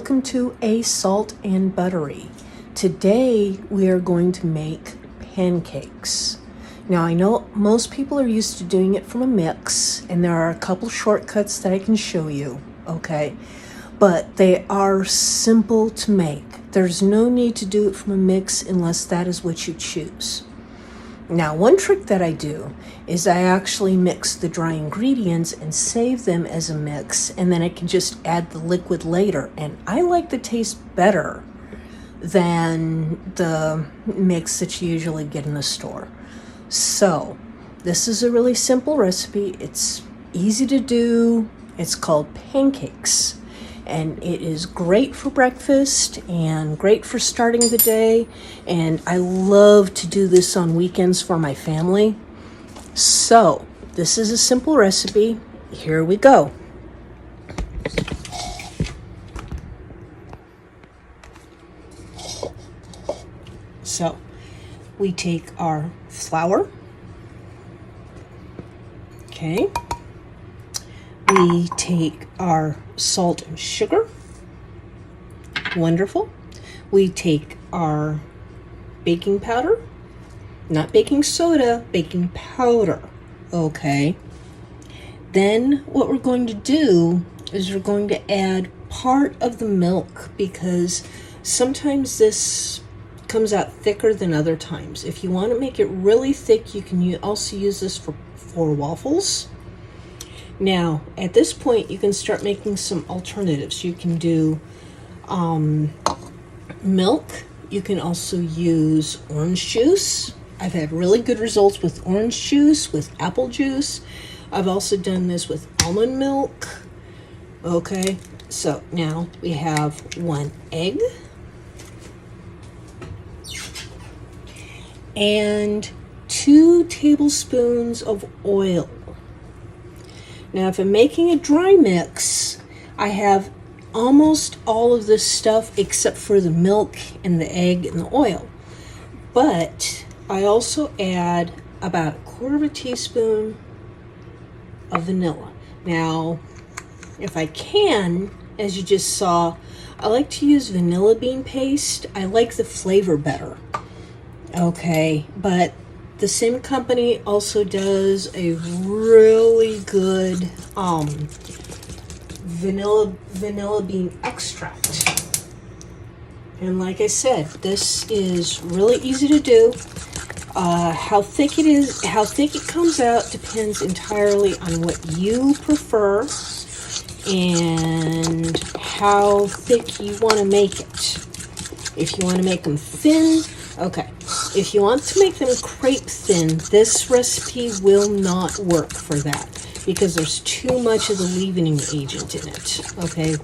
welcome to A Salt and Buttery. Today we are going to make pancakes. Now I know most people are used to doing it from a mix, and there are a couple shortcuts that I can show you, okay? But they are simple to make. There's no need to do it from a mix unless that is what you choose. Now, one trick that I do is I actually mix the dry ingredients and save them as a mix, and then I can just add the liquid later. And I like the taste better than the mix that you usually get in the store. So, this is a really simple recipe. It's easy to do. It's called pancakes. And it is great for breakfast and great for starting the day. And I love to do this on weekends for my family. So, this is a simple recipe. Here we go. So, we take our flour. Okay. We take our salt and sugar. Wonderful. We take our baking powder. Not baking soda, baking powder. Okay. Then what we're going to do is we're going to add part of the milk, because sometimes this comes out thicker than other times. If you want to make it really thick, you can also use this for waffles. Now, at this point, you can start making some alternatives. You can do milk. You can also use orange juice. I've had really good results with orange juice, with apple juice. I've also done this with almond milk. Okay, so now we have 1 egg and 2 tablespoons of oil. Now, if I'm making a dry mix, I have almost all of this stuff except for the milk and the egg and the oil. But I also add about 1/4 teaspoon of vanilla. Now, if I can, as you just saw, I like to use vanilla bean paste. I like the flavor better. Okay, but the same company also does a really good vanilla bean extract. And like I said, this is really easy to do. How thick it comes out depends entirely on what you prefer and how thick you want to make it. If you want to make them thin, okay. If you want to make them crepe thin, this recipe will not work for that, because there's too much of the leavening agent in it, okay,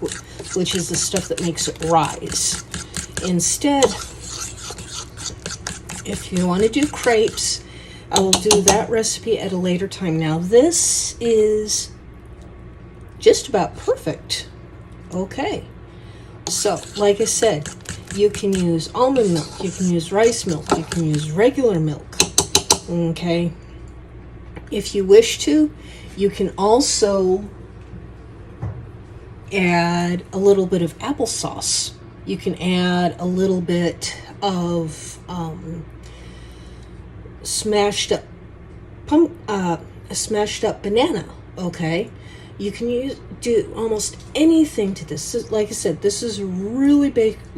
which is the stuff that makes it rise. Instead, if you want to do crepes, I will do that recipe at a later time. Now, this is just about perfect. Okay, so like I said, you can use almond milk, you can use rice milk, you can use regular milk, okay? If you wish to, you can also add a little bit of applesauce. You can add a little bit of smashed up banana, okay? You can do almost anything to this. Like I said, this is a really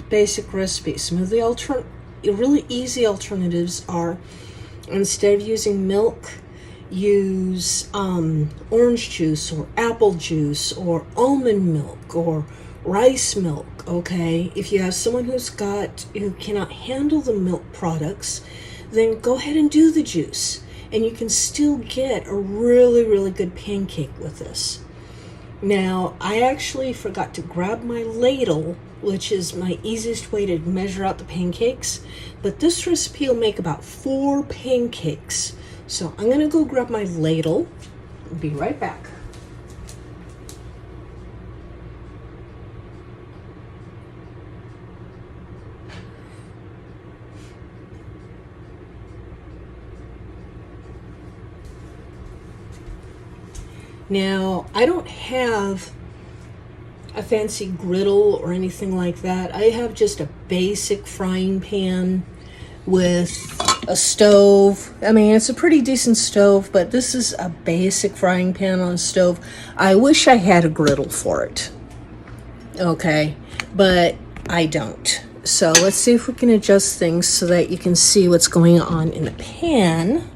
basic recipe. Some of the really easy alternatives are, instead of using milk, use orange juice or apple juice or almond milk or rice milk, okay? If you have someone who cannot handle the milk products, then go ahead and do the juice. And you can still get a really, really good pancake with this. Now, I actually forgot to grab my ladle, which is my easiest way to measure out the pancakes, but this recipe will make about 4 pancakes. So I'm going to go grab my ladle. I'll be right back. Now, I don't have a fancy griddle or anything like that. I have just a basic frying pan with a stove. I mean, it's a pretty decent stove, but this is a basic frying pan on a stove. I wish I had a griddle for it. Okay, but I don't. So let's see if we can adjust things so that you can see what's going on in the pan.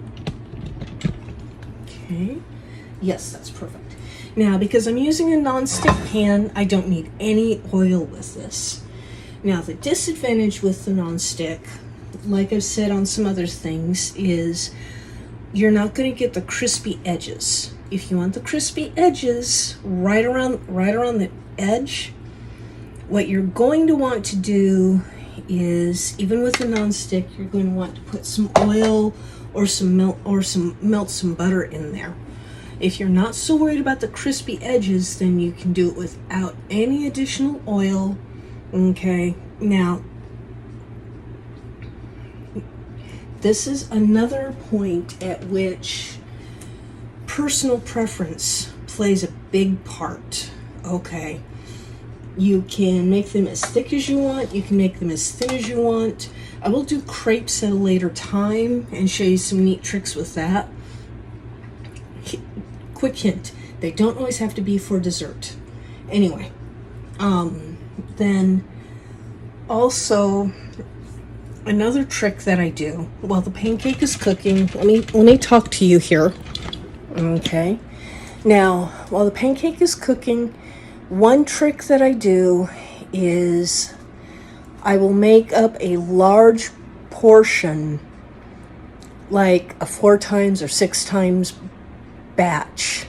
Okay, yes, that's perfect. Now, because I'm using a non-stick pan, I don't need any oil with this. Now, the disadvantage with the non-stick, like I've said on some other things, is you're not going to get the crispy edges. If you want the crispy edges right around the edge, what you're going to want to do is, even with the non-stick, you're going to want to put some oil or melt some butter in there. If you're not so worried about the crispy edges, then you can do it without any additional oil. Okay, now this is another point at which personal preference plays a big part. Okay, you can make them as thick as you want, you can make them as thin as you want. I will do crepes at a later time and show you some neat tricks with that. Quick hint, they don't always have to be for dessert. Anyway, then also another trick that I do while the pancake is cooking, let me talk to you here. Okay, now while the pancake is cooking, one trick that I do is I will make up a large portion, like a 4 times or 6 times batch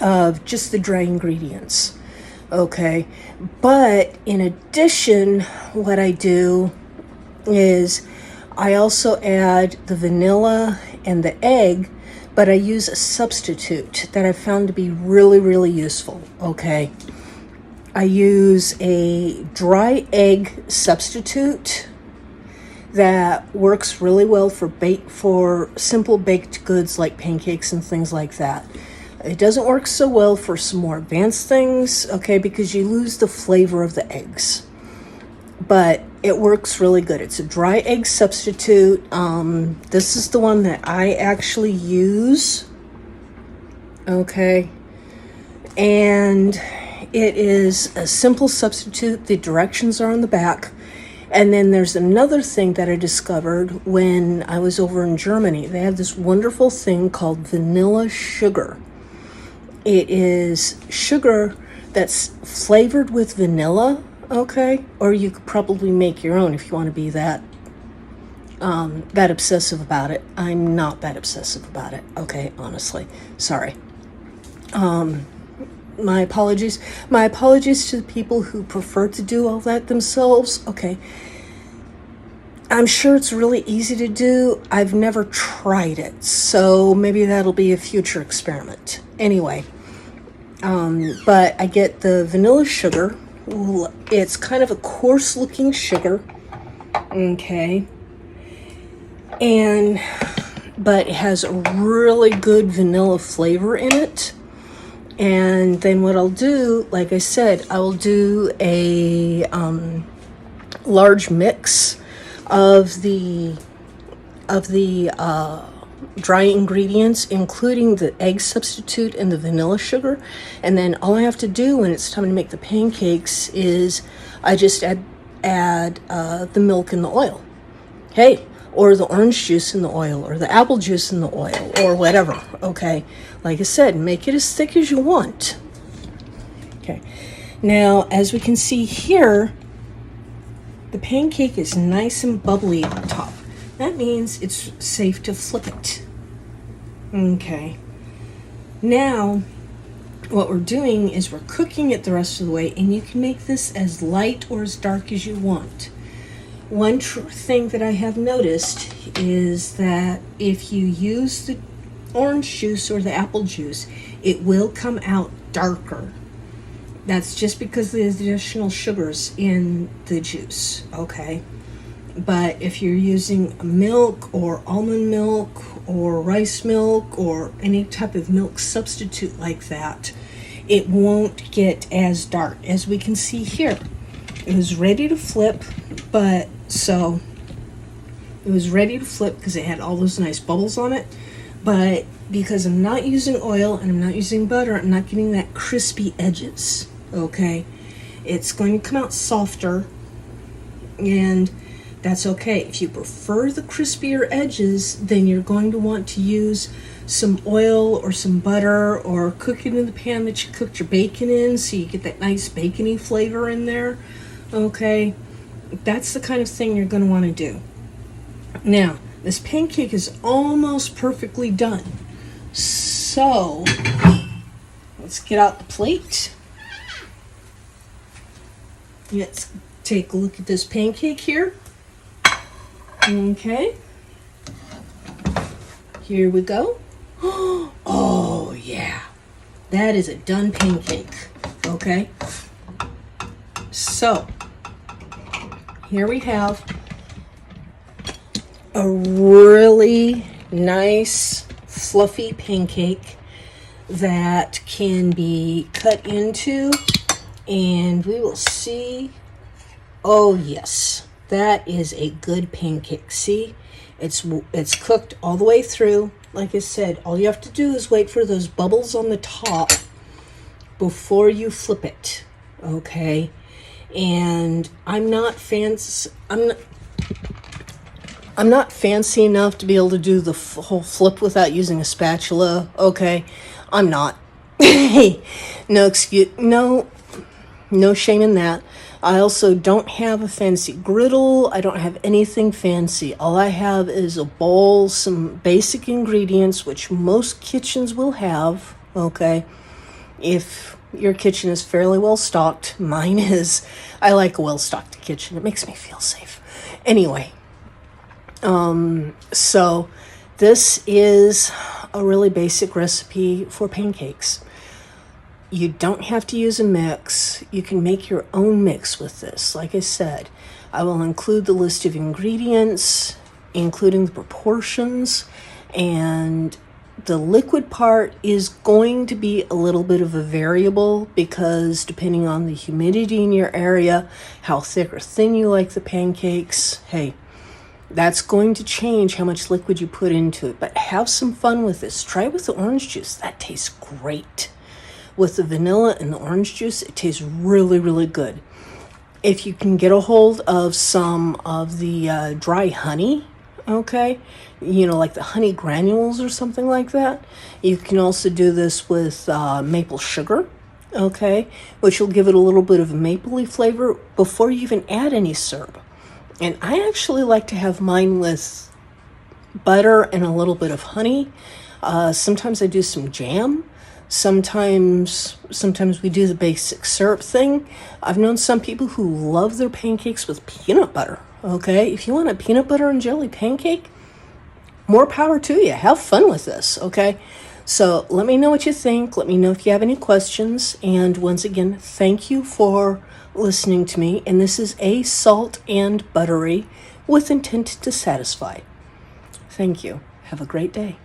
of just the dry ingredients. Okay, but in addition, what I do is I also add the vanilla and the egg, but I use a substitute that I found to be really, really useful. Okay, I use a dry egg substitute that works really well for simple baked goods like pancakes and things like that. It doesn't work so well for some more advanced things, okay, because you lose the flavor of the eggs. But it works really good. It's a dry egg substitute. This is the one that I actually use. Okay. And it is a simple substitute. The directions are on the back. And then there's another thing that I discovered when I was over in Germany. They have this wonderful thing called vanilla sugar. It is sugar that's flavored with vanilla, okay? Or you could probably make your own if you want to be that obsessive about it. I'm not that obsessive about it, okay, honestly. Sorry. My apologies. My apologies to the people who prefer to do all that themselves. Okay. I'm sure it's really easy to do. I've never tried it, so maybe that'll be a future experiment. Anyway, but I get the vanilla sugar. It's kind of a coarse looking sugar. Okay. But it has a really good vanilla flavor in it. And then what I'll do, like I said, I will do a large mix of the dry ingredients, including the egg substitute and the vanilla sugar. And then all I have to do when it's time to make the pancakes is I just add the milk and the oil. Hey, or the orange juice in the oil, or the apple juice in the oil, or whatever, okay? Like I said, make it as thick as you want. Okay, now, as we can see here, the pancake is nice and bubbly on top. That means it's safe to flip it. Okay, now, what we're doing is we're cooking it the rest of the way, and you can make this as light or as dark as you want. One thing that I have noticed is that if you use the orange juice or the apple juice, it will come out darker. That's just because of the additional sugars in the juice, okay? But if you're using milk or almond milk or rice milk or any type of milk substitute like that, it won't get as dark. As we can see here, it was ready to flip, but so it was ready to flip because it had all those nice bubbles on it. But because I'm not using oil and I'm not using butter, I'm not getting that crispy edges, okay? It's going to come out softer, and that's okay. If you prefer the crispier edges, then you're going to want to use some oil or some butter, or cook it in the pan that you cooked your bacon in so you get that nice bacony flavor in there, okay? That's the kind of thing you're going to want to do. Now, this pancake is almost perfectly done. So, let's get out the plate. Let's take a look at this pancake here. Okay. Here we go. Oh, yeah. That is a done pancake. Okay. So, here we have a really nice fluffy pancake that can be cut into, and we will see. Oh yes, that is a good pancake. See, it's cooked all the way through. Like I said, all you have to do is wait for those bubbles on the top before you flip it, okay? And I'm not fancy enough to be able to do the whole flip without using a spatula, okay? I'm not. No excuse, no shame in that. I also don't have a fancy griddle. I don't have anything fancy. All I have is a bowl, some basic ingredients, which most kitchens will have, okay? If your kitchen is fairly well stocked, mine is. I like a well-stocked kitchen. It makes me feel safe. Anyway, so this is a really basic recipe for pancakes. You don't have to use a mix. You can make your own mix with this. Like I said, I will include the list of ingredients, including the proportions, and the liquid part is going to be a little bit of a variable because depending on the humidity in your area, how thick or thin you like the pancakes, hey, that's going to change how much liquid you put into it. But have some fun with this. Try it with the orange juice. That tastes great. With the vanilla and the orange juice, it tastes really, really good. If you can get a hold of some of the dry honey, okay, like the honey granules or something like that, you can also do this with maple sugar, okay, which will give it a little bit of a mapley flavor before you even add any syrup. And I actually like to have mine with butter and a little bit of honey. Sometimes I do some jam. Sometimes we do the basic syrup thing. I've known some people who love their pancakes with peanut butter, okay? If you want a peanut butter and jelly pancake, more power to you. Have fun with this, okay? So let me know what you think. Let me know if you have any questions. And once again, thank you for listening to me. And this is a salt and buttery with intent to satisfy. Thank you. Have a great day.